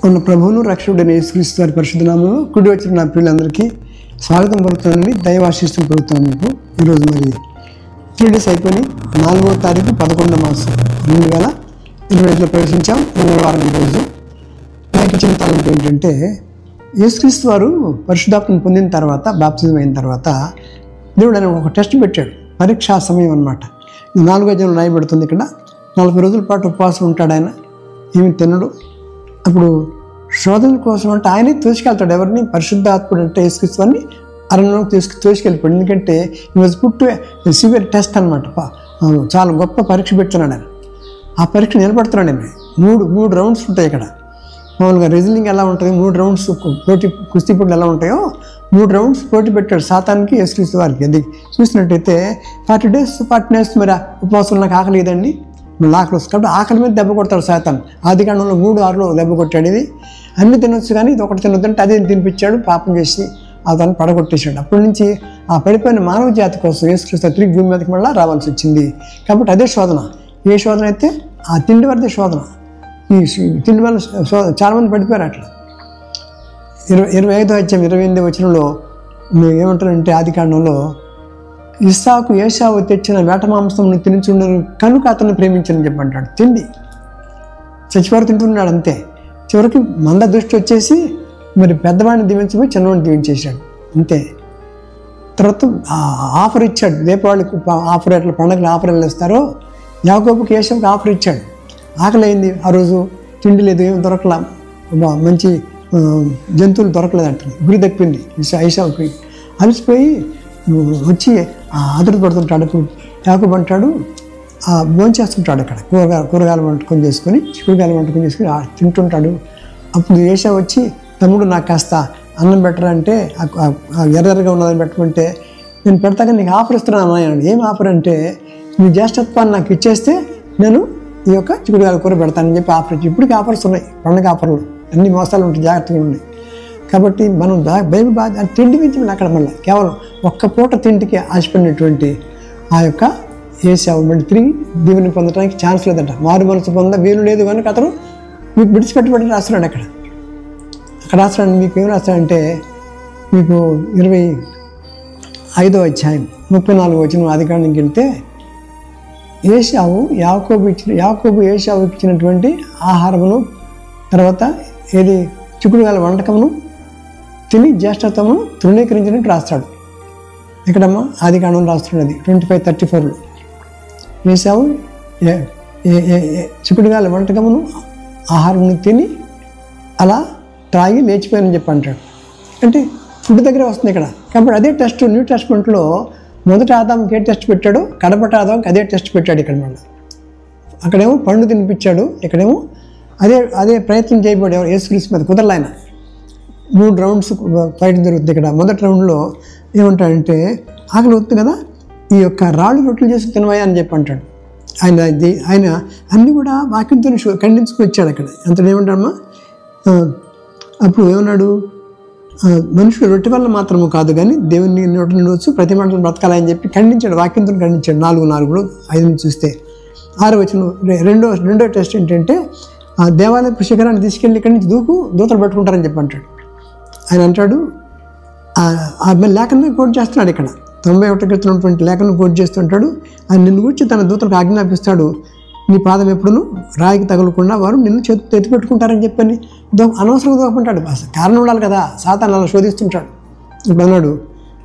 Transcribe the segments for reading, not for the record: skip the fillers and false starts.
మన ప్రభువును రక్షకుడైన యేసుక్రీస్తు వారి పరిశుద్ధ నామములో కూడి వచ్చిన నా ప్రియులందరికీ స్వాగతం పలుకుతానండి. దైవాశీస్సులు పలుకుతాను మీకు. ఈరోజు మరి 3 days అయిపోయి 4వ తారీఖు 11వ మాసం 2025లో ప్రవేశించాం. మంగళవారం రోజు నాకు ఇచ్చిన తలంపు ఏంటంటే, యేసుక్రీస్తు వారు పరిశుద్ధాత్మను పొందిన తర్వాత, బాప్తిజం అయిన తర్వాత దేవుడు ఆయన ఒక టెస్ట్ పెట్టాడు. పరీక్షా సమయం అన్నమాట. 4వ అధ్యాయంలో రాయబడుతుంది ఇక్కడ. 40 రోజుల పాటు ఉపవాసం ఉంటాడు ఆయన, ఏమి తినడు. అప్పుడు శోధన కోసం అంటే ఆయనే తోసుకెళ్తాడు. ఎవరిని? పరిశుద్ధాత్ముడు అంటే యేసుక్రీస్తు వారిని అరణ్యంలోకి తోసుకెళ్ళిపోయాడు. ఎందుకంటే ఈ was put to severe test అనమాట. చాలా గొప్ప పరీక్ష పెడుతున్నాడు ఆయన. ఆ పరీక్ష నిలబడుతున్నాడు ఆయన. మూడు రౌండ్స్ ఉంటాయి ఇక్కడ. మామూలుగా రెజ్లింగ్ ఎలా ఉంటుంది, 3 రౌండ్స్ పోటీ, కుస్తీ పోటీలు ఎలా ఉంటాయో 3 రౌండ్స్ పోటీ పెట్టాడు సాతానికి, యేసుక్రీస్తు వారికి. అది చూసినట్టయితే 40 days 40 nights మరి ఉపవాసం నాకు ఆకలి లేదండి, మళ్ళీ ఆకలి వస్తుంది కాబట్టి ఆకలి మీద దెబ్బ కొడతాడు సాతాను. ఆదికాండంలో 3:6 దెబ్బ కొట్టాడు. ఇది అన్ని తినొచ్చు కానీ ఇది ఒకటి తినొద్దంటే అదే తినిపించాడు. పాపం చేసి అతను పడగొట్టేశాడు. అప్పటి నుంచి ఆ పడిపోయిన మానవ జాతి కోసం యేసుక్రీస్తు తిరిగి భూమి మీదకి మళ్ళీ రావాల్సి వచ్చింది. కాబట్టి అదే శోధన. ఏ శోధన అయితే ఆ తిండి వరదే శోధన. ఈ తిండి వల్ల చాలామంది పడిపోయారు అట్లా. 25వ అధ్యాయం 28వ వచనంలో ఏమంటారంటే, ఆదికాండంలో ఇస్సాకు ఏశావు తెచ్చిన వేట మాంసం తినిచుండను కనుక అతన్ని ప్రేమించని చెప్పంటాడు. తిండి చచ్చిపోరు తింటున్నాడు అంతే. చివరికి మంద దృష్టి వచ్చేసి మరి పెద్దవాడిని దీవించబోయి చిన్నవాడిని దీవించేశాడు అంతే. తర్వాత ఆఫర్ ఇచ్చాడు. దీపావళికి ఆఫర్, ఎట్లా పండుగలు ఆఫర్ ఇస్తారో యాకోబుకి ఏశావుకి ఆఫర్ ఇచ్చాడు. ఆకలి అయింది, ఆ రోజు తిండి లేదు, ఏమి దొరకలా, మంచి జంతువులు దొరకలేదు అంటారు. గురి తప్పింది ఏశావుకి. అలసిపోయి వచ్చి ఆదురపడుతుంటాడు. యాకోబు అంటాడు, భోంచేస్తుంటాడు అక్కడ. కూరగాయలు వంటకం చేసుకొని తింటుంటాడు. అప్పుడు ఏశావు వచ్చి, తమ్ముడు నాకు కాస్త అన్నం పెట్టరా అంటే, ఎర్రగా ఉన్నదని పెట్టమంటే, నేను పెడతాక నీకు ఆఫర్ ఇస్తున్నాను అన్నాడు. ఏం ఆఫర్ అంటే, నీ జ్యేష్ఠత్వాన్ని నాకు ఇచ్చేస్తే నేను ఈ యొక్క చిక్కుడుగాయల కూర పెడతానని చెప్పి ఆఫర్ ఇచ్చి. ఇప్పటికీ ఆఫర్స్ ఉన్నాయి, పండుగ ఆఫర్లు, అన్ని మోసాలు ఉంటాయి, జాగ్రత్తగా ఉన్నాయి. కాబట్టి మనం బైబిల్ బాగా తిండి నుంచి అక్కడ మళ్ళీ కేవలం ఒక్క పూట తిండికి ఆశపడినటువంటి ఆ యొక్క ఏశావు మళ్ళీ తిరిగి దీవెని పొందడానికి ఛాన్స్ లేదంట. మారు మనసు పొంద వీలు లేదు కనుక అతను మీకు విడిచిపెట్టబడి రాస్తున్నాడు. అక్కడ రాస్తున్నాడు. మీకు ఏం రాస్తాడంటే, మీకు 25వ అధ్యాయం 34వ వచనం ఆదికాండంకి వెళ్తే, యాకోబు ఏశావుకి ఇచ్చినటువంటి ఆహారమును, తర్వాత ఏది చిక్కుడుగాయల వంటకమును తిని జ్యేష్ఠత్వమును తృణీకరించినట్టు రాస్తాడు. ఎక్కడమ్మా? ఆదికాండం రాస్తున్నది 25:34లో. ఏశావు చిక్కుడుగాయల వంటకమును ఆహారమును తిని అలా త్రాగి లేచిపోయానని చెప్పి అంటాడు. అంటే ఫుడ్ దగ్గరే వస్తుంది ఇక్కడ. కాబట్టి అదే టెస్ట్ న్యూ టెస్ట్మెంట్లో మొదట ఆదాంకి ఏ టెస్ట్ పెట్టాడో కడపట ఆదాంకి అదే టెస్ట్ పెట్టాడు ఇక్కడ. మళ్ళీ అక్కడేమో పండు తినిపించాడు, ఇక్కడేమో అదే ప్రయత్నం చేయబడి యేసుక్రీస్తు మీద కుదరలే. ఆయన 3 rounds ఫైట్ జరుగుతుంది ఇక్కడ. మొదటి రౌండ్లో ఏమంటాడంటే, ఆకలి వస్తుంది కదా, ఈ యొక్క రాళ్ళు రొట్టెలు చేసి తినవా అని చెప్పి అంటాడు. ఆయన అన్నీ కూడా వాక్యంతో ఖండించుకొచ్చాడు అక్కడ. అంత ఏమంటాడమ్మా? అప్పుడు ఏమన్నాడు, మనుషులు రొట్టె వల్ల మాత్రము కాదు కానీ దేవుని నోటి నుండి ప్రతి మనుషులు బ్రతకాలని చెప్పి ఖండించాడు. వాక్యంతో ఖండించాడు. 4:4 5 నుంచి చూస్తే 6వ వచనం రెండో టెస్ట్ ఏంటంటే, ఆ దేవాలయ శిఖరాన్ని తీసుకెళ్ళి ఇక్కడి నుంచి దూతలు పట్టుకుంటారని చెప్పి అంటాడు. ఆయన అంటాడు, లేఖనం కోట్ చేస్తున్నాడు ఇక్కడ. 91 క్రితం లేఖనం కోట్ చేస్తుంటాడు. ఆయన నిన్ను గురించి తన దూతలకు ఆజ్ఞాపిస్తాడు, నీ పాదం ఎప్పుడును రాయికి తగలకుండా వారు నిన్ను ఎత్తి పెట్టుకుంటారని చెప్పని అనవసరంగా దోపంటాడు. కారణం ఉండాలి కదా, సాతాను అలా శోధిస్తుంటాడు. ఇప్పుడు అన్నాడు,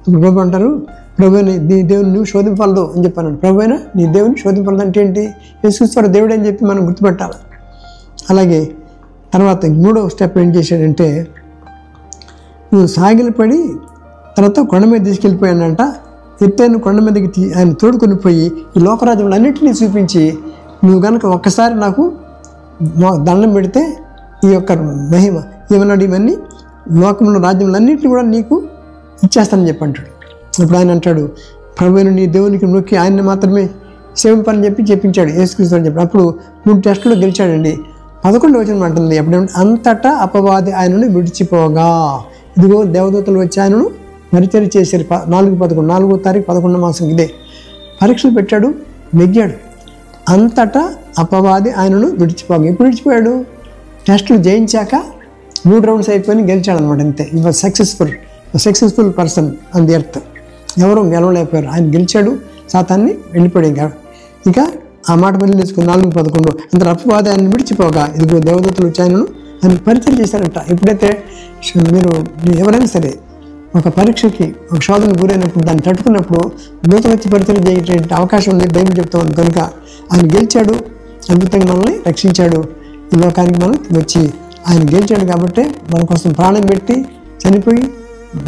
ఇప్పుడు ప్రభు అంటారు, ప్రభు నీ దేవుని నువ్వు శోధింపలదు అని చెప్పాను. ప్రభు అయినా నీ దేవుని శోధింపలదు అంటే ఏంటి? యేసుక్రీస్తు దేవుడు అని చెప్పి మనం గుర్తుపెట్టాలి. అలాగే తర్వాత 3వ స్టెప్ ఏం చేశాడంటే, నువ్వు సాగిలపడి తర్వాత కొండ మీద తీసుకెళ్ళిపోయాడంట. ఎత్తైన కొండ మీదకి ఆయన తోడుకొని పోయి ఈ లోకరాజ్యములు అన్నింటినీ చూపించి, నువ్వు కనుక ఒక్కసారి నాకు దండం పెడితే ఈ యొక్క మహిమ ఏమన్నాడు, ఇవన్నీ లోకంలో రాజ్యములన్నింటినీ కూడా నీకు ఇచ్చేస్తానని చెప్పి అంటాడు. ఇప్పుడు ఆయన అంటాడు, ప్రభువును నీ దేవునికి నొక్కి ఆయన్ని మాత్రమే సేవింపని చెప్పి చెప్పించాడు యేసుక్రీస్తు అని చెప్పి. అప్పుడు 3 టెస్టులు గెలిచాడండి. 11వ వచనం అంటుంది, అప్పుడేమంటే, అంతటా అపవాది ఆయనను విడిచిపోగా ఇదిగో దేవదూతలు వచ్చి ఆయనను పరిచయం చేశారు. 4:11 4వ తారీఖు 11వ మాసం ఇదే పరీక్షలు పెట్టాడు, నెగ్గాడు. అంతటా అపవాది ఆయనను విడిచిపోగా. ఎప్పుడు విడిచిపోయాడు? టెస్టులు జయించాక 3 రౌండ్స్ అయిపోయి గెలిచాడు అనమాట. అంతే. ఈ was successful person on the earth. ఎవరు గెలవలేకపోయారు. ఆయన గెలిచాడు, సాతాన్ని వెళ్ళిపోయాడు. ఇంకా ఆ మాట బదులు తీసుకుని 4:11 అంత అపవాదాన్ని విడిచిపోగా ఇదిగో దేవదూతలు వచ్చాయను అని పరిచయం చేశారంట. ఎప్పుడైతే మీరు ఎవరైనా సరే ఒక పరీక్షకి ఒక శోధనకు గురైనప్పుడు దాన్ని తట్టుకున్నప్పుడు దూత వచ్చి పరిచయం చేయే అవకాశం ఉంది బైబిల్ చెప్తా ఉంది. కనుక ఆయన గెలిచాడు, అద్భుతంగా మనల్ని రక్షించాడు. ఈ లోకానికి మనం వచ్చి ఆయన గెలిచాడు కాబట్టి మన కోసం ప్రాణం పెట్టి చనిపోయి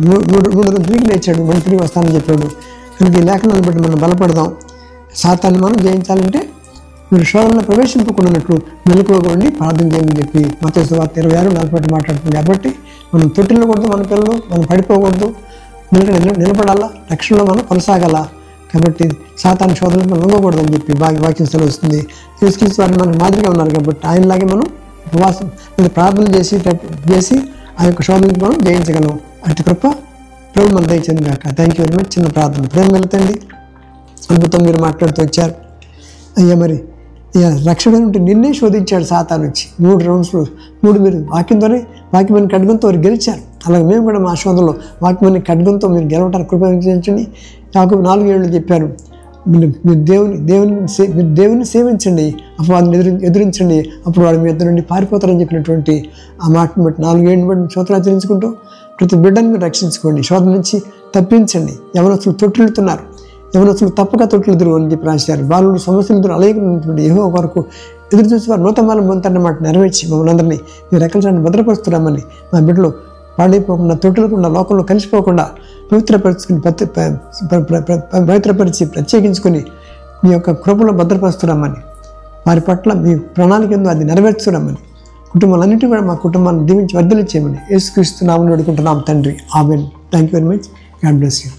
3 రోజులు తిరిగి లేచాడు, మనం తిరిగి వస్తానని చెప్పాడు. కనుక ఈ లేఖనాన్ని బట్టి మనం బలపడదాం. సాతాన్ని మనం జయించాలంటే మీరు శోధనలో ప్రవేశింపకున్నట్లు మెలకువగా ప్రార్థన చేయమని చెప్పి మత్తయి సువార్త 26:40 మాట్లాడుతుంది. కాబట్టి మనం తొట్టిల్లకూడదు, మన పిల్లలు మనం పడిపోకూడదు, నిలబడాలా, రక్షణలో మనం కొనసాగాల. కాబట్టి సాతాను శోధనలు మనం లొంగకూడదని చెప్పి వాక్యం సెలవుస్తుంది. యేసుక్రీస్తు వారిని మనకు మాదిరిగా ఉన్నారు కాబట్టి ఆయనలాగే మనం ఉపవాసం ప్రార్థన చేసి ఆ యొక్క శోధనకి మనం జయించగలం. అటు కృప ప్రభు మన దయచేయండి కాక. Thank you very much. చిన్న ప్రార్థన. ప్రేమ వెళ్తండి, అద్భుతం మీరు మాట్లాడుతూ వచ్చారు అయ్యా. మరి రక్షణ నుండి నిన్నే శోధించాడు సాతాను వచ్చి 3 రౌండ్స్లో 3 మీరు వాక్యమైన ఖడ్గంతో వారు గెలిచారు. అలాగే మేము కూడా మా శోధనలో వాక్యమైన ఖడ్గంతో మీరు గెలవటానికి కృపణించండి. యాకోబు 4:7 చెప్పారు, మీరు దేవుని సేవించండి, అపవాదిని ఎదురించండి, అప్పుడు వాడు మీ ఇద్దరు నుండి పారిపోతారని చెప్పినటువంటి ఆ మాటను బట్టి 4:7 బట్టి స్తోత్రాచరించుకుంటూ ప్రతి బిడ్డను మీరు రక్షించుకోండి, శోధన నుంచి తప్పించండి. యవనస్తులు తొట్టిల్లుతున్నారు, యవనస్తులు తప్పక తొట్టిల్లుదురు అని చెప్పి రాశారు. బాలుడు సమస్యలు ఎదురు అలాగినటువంటి యెహోవా వరకు ఎదురు చూసి వారు నూతన పొందుతారన్నమాట నెరవేర్చి మమ్మల్ని అందరినీ మీరు రెక్కలను భద్రపరుస్తున్నామని మా బిడ్డలు పాడైపోకుండా తొట్టులకుండా లోకంలో కలిసిపోకుండా పవిత్రపరిచి ప్రత్యేకించుకొని మీ యొక్క కృపలో భద్రపరుస్తున్నామని వారి పట్ల మీ ప్రణాళిక ఎందు అది నెరవేర్చున్నామని కుటుంబాలన్నింటినీ కూడా మా కుటుంబాన్ని దీవించి వర్ధలిచ్చేయమని యేసుక్రీస్తు నామమున వేడుకుంటున్నాం తండ్రి. ఆమేన్. Thank you very much. God bless you.